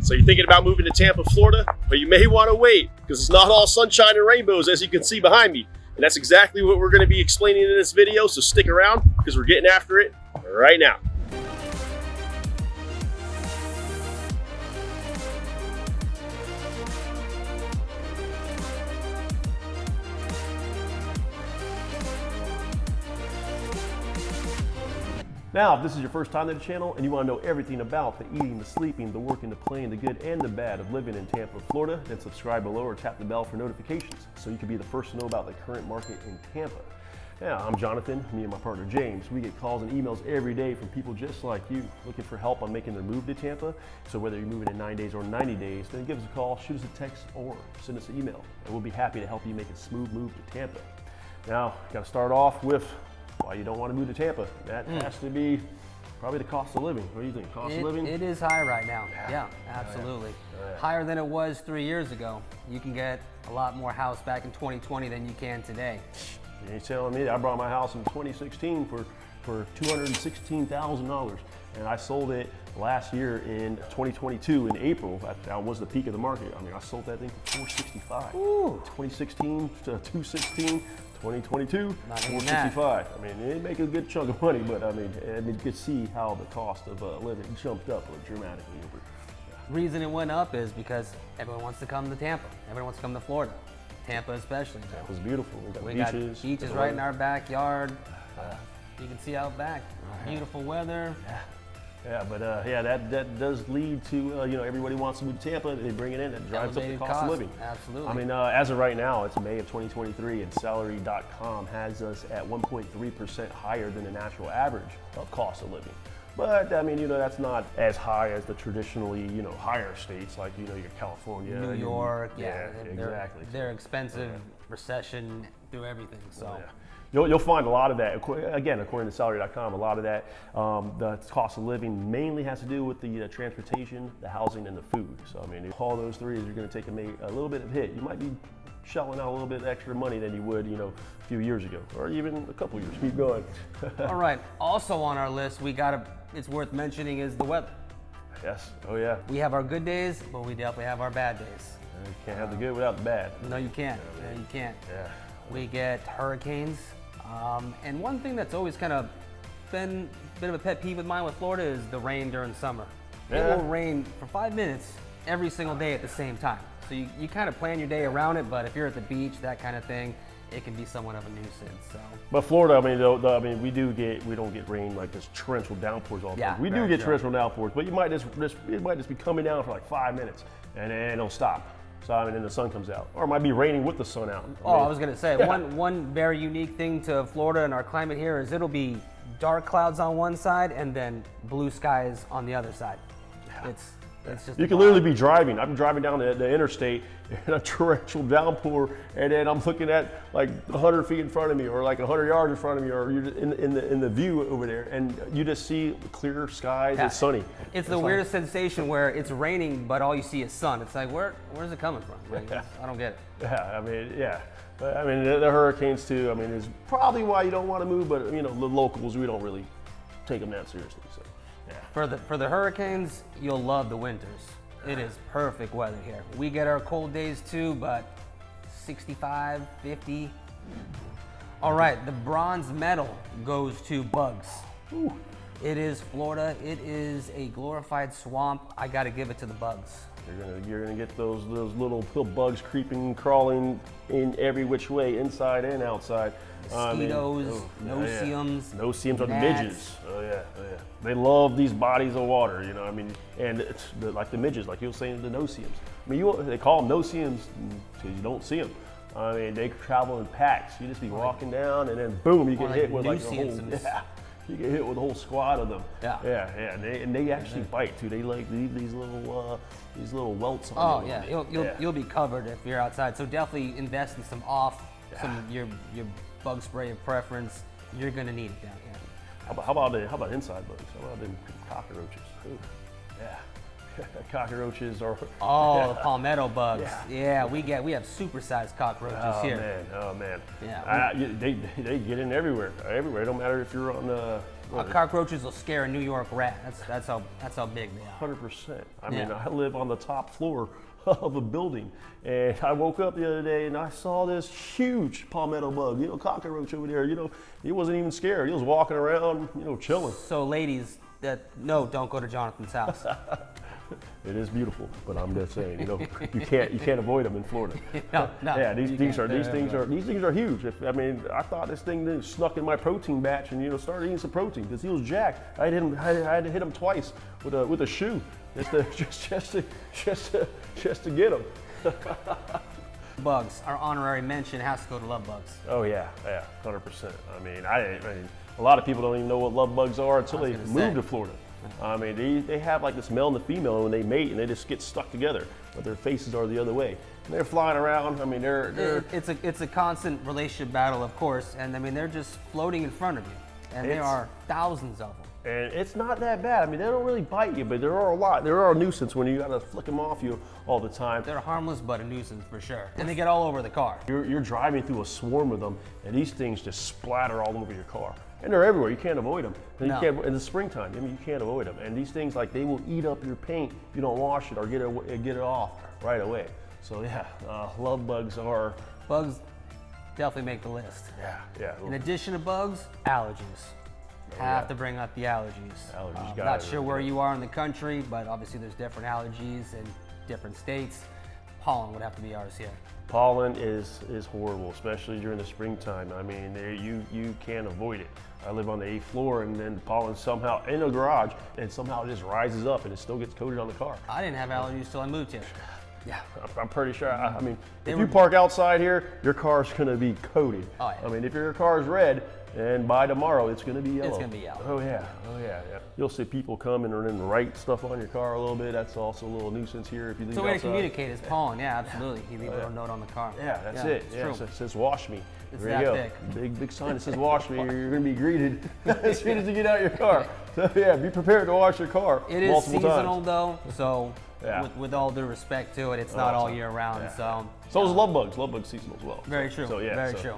So you're thinking about moving to Tampa, Florida, but you may want to wait because it's not all sunshine and rainbows as you can see behind me. And that's exactly what we're going to be explaining in this video, so stick around because we're getting after it right now. Now, if this is your first time to the channel and you want to know everything about the eating, the sleeping, the working, the playing, the good and the bad of living in Tampa, Florida, then subscribe below or tap the bell for notifications so you can be the first to know about the current market in Tampa. Yeah, I'm Jonathan, me and my partner James. We get calls and emails every day from people just like you looking for help on making their move to Tampa. So whether you're moving in 9 days or 90 days, then give us a call, shoot us a text, or send us an email, and we'll be happy to help you make a smooth move to Tampa. Now, got to start off with why you don't want to move to Tampa. That has to be probably the cost of living. What do you think? Cost of living? It is high right now. Yeah, absolutely. Higher than it was 3 years ago. You can get a lot more house back in 2020 than you can today. You're telling me that I brought my house in 2016 for $216,000, and I sold it last year in 2022 in April. That was the peak of the market. I mean, I sold that thing for $465. Ooh. 2016 to 216. 2022, Not 465. I mean, it make a good chunk of money, but I mean, you could see how the cost of living jumped up dramatically. Reason it went up is because everyone wants to come to Tampa. Everyone wants to come to Florida. Tampa especially. Tampa's beautiful. We got beaches right in our backyard. You can see out back. Beautiful weather. Yeah, but that does lead to you know, everybody wants to move to Tampa. They bring it in. It drives up the cost of living. Absolutely. I mean, as of right now, it's May of 2023, and salary.com has us at 1.3% higher than the national average of cost of living. But I mean, you know, that's not as high as the traditionally, you know, higher states like, you know, your California, New York. Exactly. They're expensive. Recession through everything. So. You'll find a lot of that, again, according to salary.com, a lot of that, the cost of living mainly has to do with the transportation, the housing, and the food. So, I mean, all those three, you're going to take a little bit of hit. You might be shelling out a little bit extra money than you would, you know, a few years ago, or even a couple years. Keep going. All right. Also on our list, it's worth mentioning is the weather. Yes. Oh, yeah. We have our good days, but we definitely have our bad days. You can't have the good without the bad. No, you can't. No, you can't. Yeah. We get hurricanes. And one thing that's always kind of been a bit of a pet peeve of mine with Florida is the rain during summer. It will rain for 5 minutes every single day at the same time. So you kind of plan your day around it, but if you're at the beach, that kind of thing, it can be somewhat of a nuisance. So. But Florida, I mean, we don't get rain like this torrential downpours all the time. We do get torrential downpours, but it might just be coming down for like 5 minutes and then it'll stop. So, I mean, then the sun comes out, or it might be raining with the sun out. I was gonna say, one very unique thing to Florida and our climate here is it'll be dark clouds on one side and then blue skies on the other side. It's just. You can literally be driving. I'm driving down the interstate in a torrential downpour, and then I'm looking at like 100 feet in front of me, or like 100 yards in front of me, or you're in the view over there, and you just see clear skies. It's sunny. It's the weirdest sensation where it's raining, but all you see is sun. It's like, where's it coming from? Like, I don't get it. Yeah, I mean, yeah. But I mean, the hurricanes too. I mean, is probably why you don't want to move. But you know, the locals, we don't really take them that seriously. So. Yeah. For the hurricanes, you'll love the winters. It is perfect weather here. We get our cold days too, but 65, 50. All right, the bronze medal goes to bugs. Ooh. It is Florida. It is a glorified swamp. I got to give it to the bugs. You're gonna get those little bugs creeping, crawling in every which way, inside and outside. Mosquitoes, no-see-ums. No-see-ums are the midges. Oh yeah. They love these bodies of water, you know. I mean, and it's like the midges, like you were saying, the no-see-ums. I mean, they call them no-see-ums because you don't see them. I mean, they travel in packs. You just be walking down, and then boom, you get hit with like a whole. You get hit with a whole squad of them. Yeah. And they actually bite too. They like leave these little welts on. Oh yeah, you'll be covered if you're outside. So definitely invest in some your bug spray of preference. You're gonna need it down here. How about inside bugs? How about them cockroaches? Ooh. Yeah. Cockroaches or the palmetto bugs. Yeah, we have supersized cockroaches here. Oh man. Yeah. They get in everywhere. It don't matter if you're on Cockroaches will scare a New York rat. That's how big they are. 100%. I mean, I live on the top floor of a building, and I woke up the other day and I saw this huge palmetto bug, cockroach over there. He wasn't even scared. He was walking around, chilling. So ladies don't go to Jonathan's house. It is beautiful, but I'm just saying, you can't avoid them in Florida. No. Yeah, these things are huge. I thought this thing snuck in my protein batch and started eating some protein because he was jacked. I had to hit him twice with a shoe just to get him. Bugs. Our honorary mention has to go to love bugs. Oh yeah, 100%. I mean, a lot of people don't even know what love bugs are until they move to Florida. I mean, they have like this male and the female, and when they mate, and they just get stuck together, but their faces are the other way. And they're flying around. I mean, it's a constant relationship battle, of course, and I mean they're just floating in front of you, and there are thousands of them. And it's not that bad. I mean, they don't really bite you, but there are a lot. There are a nuisance when you gotta flick them off you all the time. They're harmless, but a nuisance for sure. And they get all over the car. You're driving through a swarm of them, and these things just splatter all over your car. And they're everywhere. You can't avoid them. And in the springtime, you can't avoid them. And these things, they will eat up your paint if you don't wash it or get it off right away. So yeah, love bugs are... Bugs definitely make the list. Yeah. In addition to bugs, allergies. Have to bring up the allergies. Not sure where you are in the country, but obviously there's different allergies in different states. Pollen would have to be ours here. Pollen is horrible, especially during the springtime. I mean, you can't avoid it. I live on the 8th floor, and then the pollen somehow in the garage, and somehow it just rises up, and it still gets coated on the car. I didn't have allergies till I moved here. Yeah, I'm pretty sure. I mean, if you park outside here, your car's gonna be coated. Oh, yeah. I mean, if your car's red, and by tomorrow it's gonna be yellow. It's gonna be yellow. Oh yeah. You'll see people come and then write stuff on your car a little bit. That's also a little nuisance here if you leave it's a outside. way to communicate is pollen. Yeah, absolutely. You leave a little note on the car. Yeah, that's it. True. So it says "wash me." It's there you go. that Big sign that says "wash me." You're gonna be greeted as soon as you get out of your car. So yeah, be prepared to wash your car. It is seasonal times. Though, so. Yeah. With all due respect to it, it's not all year round. Yeah. So is love bugs. Love bugs seasonal as well. Very true. Very true.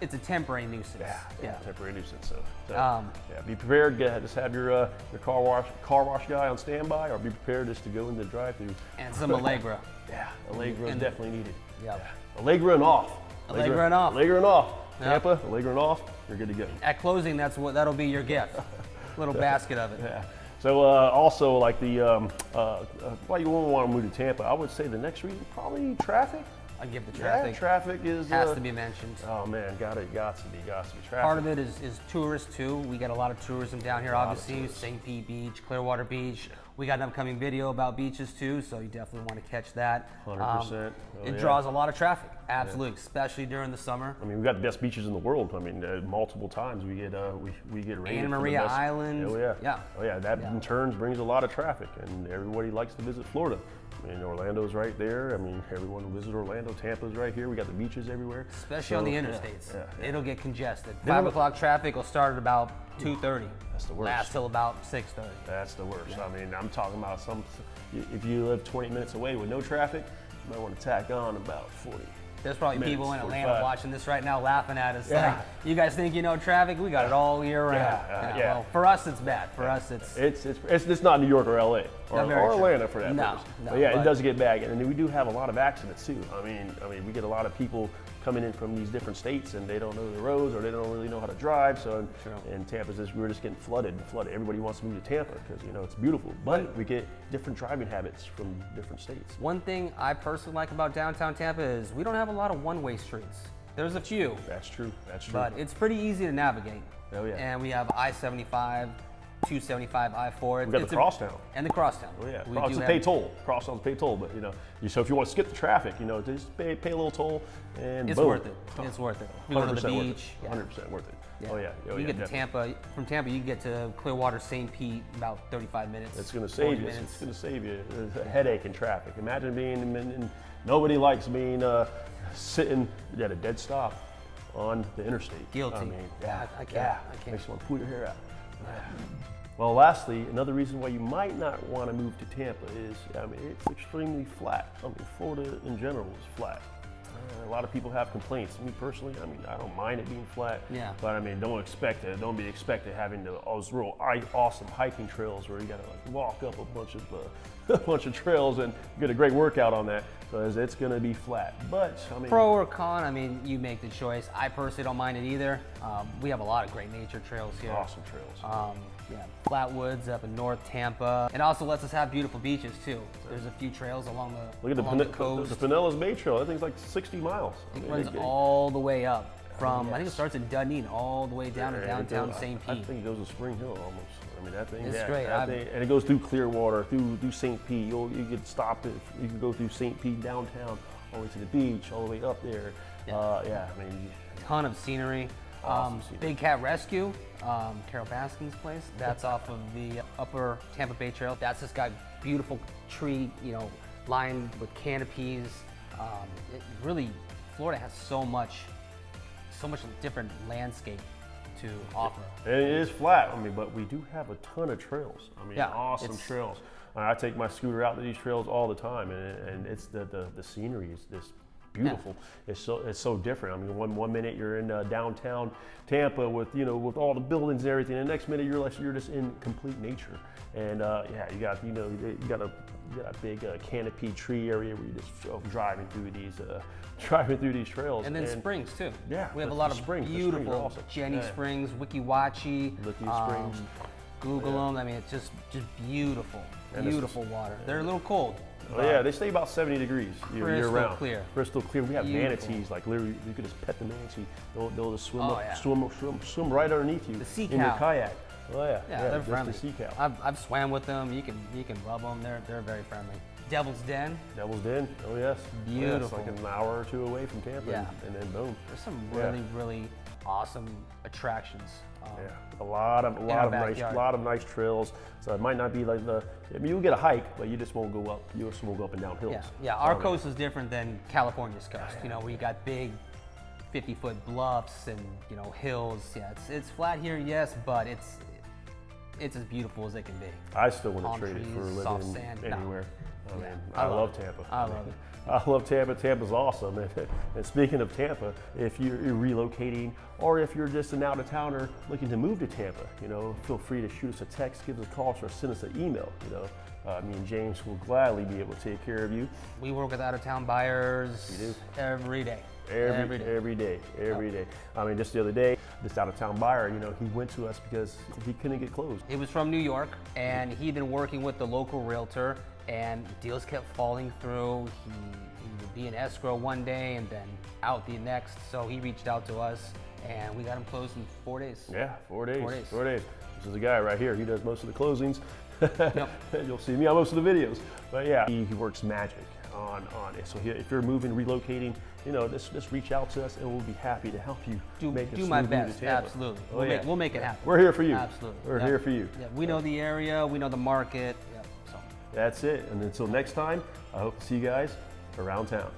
It's a temporary nuisance. Yeah. Temporary nuisance. So be prepared. Just have your car wash guy on standby, or be prepared just to go in the drive-through. And some Allegra. Allegra is definitely needed. Yeah. Allegra and off. Allegra and off. Tampa, Allegra and off. You're good to go. At closing, that'll be your gift. Little basket of it. Yeah. So also why you won't want to move to Tampa, I would say the next reason probably traffic. I give the traffic. Yeah, traffic has to be mentioned. Oh man, got to be traffic. Part of it is tourists too. We got a lot of tourism down here, obviously. St. Pete Beach, Clearwater Beach. We got an upcoming video about beaches too, so you definitely want to catch that. 100%. It draws a lot of traffic, absolutely, especially during the summer. I mean, we've got the best beaches in the world. I mean, multiple times we get rated. Anna Maria Island. Oh yeah. That in turn brings a lot of traffic, and everybody likes to visit Florida. I mean, Orlando's right there. I mean, everyone will visit Orlando. Tampa's right here. We got the beaches everywhere. Especially on the interstates. It'll get congested. 5 o'clock traffic will start at about 2:30. That's the worst. Last till about 6:30. That's the worst. I mean, I'm talking about if you live 20 minutes away with no traffic, you might want to tack on about 40. There's probably people in Atlanta watching this right now laughing at us. Like, you guys think you know traffic? We got it all year round. Well, for us, it's bad. For us, it's not New York or LA or Atlanta for that purpose. No, but it does get bad, and we do have a lot of accidents too. I mean, we get a lot of people coming in from these different states, and they don't know the roads or they don't really know how to drive. So in Tampa, we're just getting flooded. Everybody wants to move to Tampa because it's beautiful, but we get different driving habits from different states. One thing I personally like about downtown Tampa is we don't have a lot of one-way streets. There's a few. That's true. But it's pretty easy to navigate. Oh yeah. And we have I-75, 275, I-4. We got the crosstown. And the crosstown. Oh yeah. It's a pay toll. Crosstown's pay toll, but so if you want to skip the traffic, just pay a little toll, and it's boom. worth it. It's worth it. We go to the beach. 100% worth it. Yeah. Oh yeah. You get to Tampa. From Tampa, you can get to Clearwater, St. Pete, about 35 minutes. It's going to save you. It's going to save you a headache in traffic. Imagine being nobody likes being sitting at a dead stop on the interstate. Guilty. I mean, I can't. Makes you want to pull your hair out. Well, lastly, another reason why you might not want to move to Tampa is, it's extremely flat. Florida in general is flat. A lot of people have complaints. Me personally, I mean, I don't mind it being flat. Yeah. But I mean, don't be expected having those real awesome hiking trails where you gotta like walk up a bunch of trails and get a great workout on that, because it's gonna be flat. But I mean, pro or con, I mean, you make the choice. I personally don't mind it either. We have a lot of great nature trails here. awesome trails. Yeah, flat woods up in North Tampa. It also lets us have beautiful beaches too. There's a few trails along the Look at the coast. the Pinellas Bay Trail. That thing's like 60 miles. It runs all the way up from, yes. I think it starts in Dunedin all the way down to downtown St. I Pete. think it goes to Spring Hill almost. I mean, that thing, It's yeah, great. that thing, and it goes through Clearwater, through St. Pete. You could stop it. You can go through St. Pete downtown, all the way to the beach, all the way up there. Yeah, I mean, Ton of scenery. Awesome scenery. Big Cat Rescue, Carol Baskin's place. That's off of the Upper Tampa Bay Trail. That's just got beautiful tree, lined with canopies. It really, Florida has so much different landscape to offer. and it is flat. I mean, but we do have a ton of trails. I mean, Yeah, awesome trails. I take my scooter out to these trails all the time, and it's the scenery is just beautiful. Yeah. It's so different. I mean, one minute you're in downtown Tampa with all the buildings and everything, and the next minute you're just in complete nature. And you got a big canopy tree area where you're just driving through these trails. And then springs too. Yeah, we have a the lot of springs. The beautiful springs are awesome. Jenny Springs, Wikiwachi, Springs. Google them. I mean, it's just beautiful, And beautiful water. They're a little cold. Oh yeah, they stay about 70 degrees year round. Clear. Crystal clear. We have Beautiful. manatees, like literally, you could just pet the manatee. They'll just swim Oh, up, yeah. swim right underneath you The sea in your cow. kayak. Oh yeah, Yeah, they're just friendly. the sea cow. I've swam with them. You can rub them. They're very friendly. Devil's Den. Devil's Den. Oh yes. Beautiful. Yeah, it's like an hour or two away from Tampa, Yeah. and then boom. There's some really awesome attractions. Yeah, a lot of backyard. nice trails. So it might not be like you'll get a hike, but you just won't go up. You just won't go up and down hills. Yeah. Our coast is different than California's coast. Where you got big 50-foot bluffs and hills. Yeah, it's flat here, yes, but it's as beautiful as it can be. I still want Palm to trade it for trees, soft living sand. anywhere. No. I mean, Yeah, I love Tampa. I love it. I love Tampa. Tampa's awesome. And speaking of Tampa, if you're relocating or if you're just an out-of-towner looking to move to Tampa, feel free to shoot us a text, give us a call, or send us an email. Me and James will gladly be able to take care of you. We work with out-of-town buyers every day. Every day. I mean, just the other day, this out-of-town buyer, he went to us because he couldn't get closed. He was from New York, and he'd been working with the local realtor, and deals kept falling through. He would be in escrow one day and then out the next. So he reached out to us, and we got him closed in 4 days. Yeah, 4 days. 4 days. 4 days. This is a guy right here. He does most of the closings. Yep. You'll see me on most of the videos. But yeah, he works magic on it. So if you're moving, relocating, just reach out to us, and we'll be happy to help you make a do my smooth move to best. Tampa. Absolutely. Oh, We'll make it happen. We're here for you. Absolutely. We're here for you. Yeah, we know the area. We know the market. Yep. So. That's it. And until next time, I hope to see you guys around town.